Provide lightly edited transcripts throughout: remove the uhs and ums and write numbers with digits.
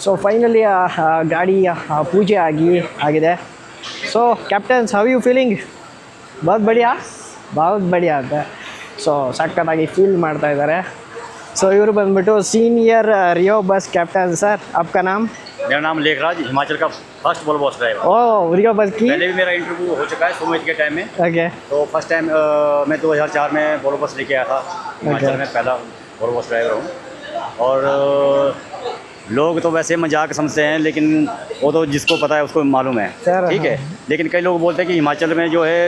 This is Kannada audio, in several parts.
ಸೊ ಫೈನಲಿ ಗಾಡಿ ಪೂಜೆ ಆಗಿದೆ. So captains, how you feeling? ಬಹುತ್ ಬಡಿಯಾ ಅಂತ ಸೊ ಸಕ್ಕತ್ತಾಗಿ ಫೀಲ್ ಮಾಡ್ತಾ ಇದ್ದಾರೆ. ಸೊ ಇವರು ಬಂದ್ಬಿಟ್ಟು ಸೀನಿಯರ್ रियो बस कैप्टन. सर आपका नाम? मेरा नाम लेखराज, हिमाचल का फर्स्ट वोल्वो बस ड्राइवर। ओह, रियो बस की पहले भी मेरा इंटरव्यू हो चुका है सोमेज के टाइम में। ओके। तो फर्स्ट टाइम मैं 2004 में वोल्वो बस लेके आया था हिमाचल में, पहला वोल्वो बस ड्राइवर हूँ। और लोग तो वैसे मजाक समझते हैं, लेकिन वो तो जिसको पता है उसको मालूम है, ठीक है। लेकिन कई लोग बोलते हैं कि हिमाचल में जो है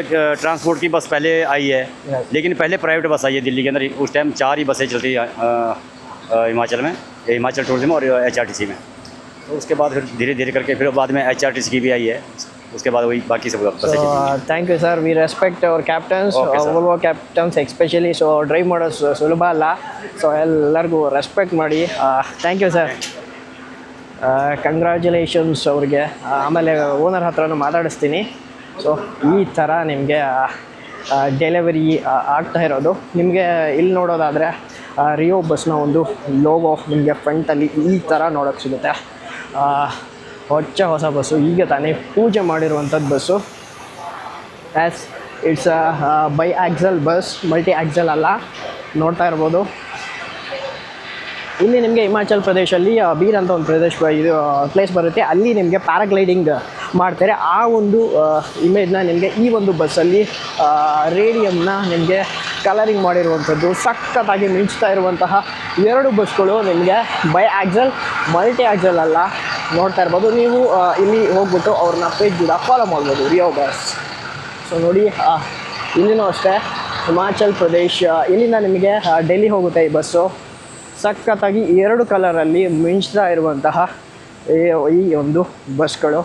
ट्रांसपोर्ट की बस पहले आई है, लेकिन पहले प्राइवेट बस आई है दिल्ली के अंदर। उस टाइम 4 ही बसें चलती हिमाचल में, हिमाचल टूरिज्म और HRTC में। तो उसके बाद फिर धीरे धीरे करके फिर बाद में HRTC की भी आई है, उसके बाद वही बाकी सब बसें चलती हैं। Thank you sir. We respect our captains, Volvo captains especially. So drive ಮಾಡೋದು ಸುಲಭ ಅಲ್ಲ, ಸೊ ಎಲ್ಲರಿಗೂ ರೆಸ್ಪೆಕ್ಟ್ ಮಾಡಿ. ಥ್ಯಾಂಕ್ ಯು ಸರ್, ಕಂಗ್ರ್ಯಾಚುಲೇಷನ್ಸ್ ಅವ್ರಿಗೆ. ಆಮೇಲೆ ಓನರ್ ಹತ್ರನೂ ಮಾತಾಡಿಸ್ತೀನಿ. ಸೊ ಈ ಥರ ನಿಮಗೆ ಡೆಲಿವರಿ ಆಗ್ತಾ ಇರೋದು. ನಿಮಗೆ ಇಲ್ಲಿ ನೋಡೋದಾದರೆ ರಿಯೋ ಬಸ್ನ ಒಂದು ಲೋಗೋ ನಿಮಗೆ ಫ್ರಂಟಲ್ಲಿ ಈ ಥರ ನೋಡೋಕ್ಕೆ ಸಿಗುತ್ತೆ. ಹೊಸ ಬಸ್ಸು, ಈಗ ತಾನೇ ಪೂಜೆ ಮಾಡಿರುವಂಥದ್ದು bus. As it's by axle bus, multi axle ಅಲ್ಲ. ನೋಡ್ತಾ ಇರ್ಬೋದು ಇಲ್ಲಿ ನಿಮಗೆ ಹಿಮಾಚಲ್ ಪ್ರದೇಶಲ್ಲಿ ಬೀರ್ ಅಂತ ಒಂದು ಇದು ಪ್ಲೇಸ್ ಬರುತ್ತೆ. ಅಲ್ಲಿ ನಿಮಗೆ ಪ್ಯಾರಾಗ್ಲೈಡಿಂಗ್ ಮಾಡ್ತಾರೆ. ಆ ಒಂದು ಇಮೇಜ್ನ ನಿಮಗೆ ಈ ಒಂದು ಬಸ್ಸಲ್ಲಿ ರೇಡಿಯಮ್ನ ನಿಮಗೆ ಕಲರಿಂಗ್ ಮಾಡಿರುವಂಥದ್ದು ಸಖತ್ತಾಗಿ ಮಿಂಚ್ತಾ ಇರುವಂತಹ 2 ಬಸ್ಗಳು ನಿಮಗೆ ಬೈ ಆಕ್ಸಲ್, ಮಲ್ಟಿ ಆಕ್ಸಲ್ ಅಲ್ಲ. ನೋಡ್ತಾ ಇರ್ಬೋದು ನೀವು. ಇಲ್ಲಿ ಹೋಗ್ಬಿಟ್ಟು ಅವ್ರನ್ನ ಪೇಜ್ ಕೂಡ ಫಾಲೋ ಮಾಡ್ಬೋದು, ರಿಯೋ ಬಸ್. ಸೊ ನೋಡಿ, ಇಲ್ಲಿನೂ ಅಷ್ಟೇ ಹಿಮಾಚಲ್ ಪ್ರದೇಶ್. ಇಲ್ಲಿಂದ ನಿಮಗೆ ಡೆಲ್ಲಿ ಹೋಗುತ್ತೆ ಈ ಬಸ್ಸು. ಸಖತ್ತಾಗಿ 2 ಕಲರಲ್ಲಿ ಮಿಂಚ್ತಾ ಇರುವಂತಹ ಈ ಒಂದು ಬಸ್ಗಳು.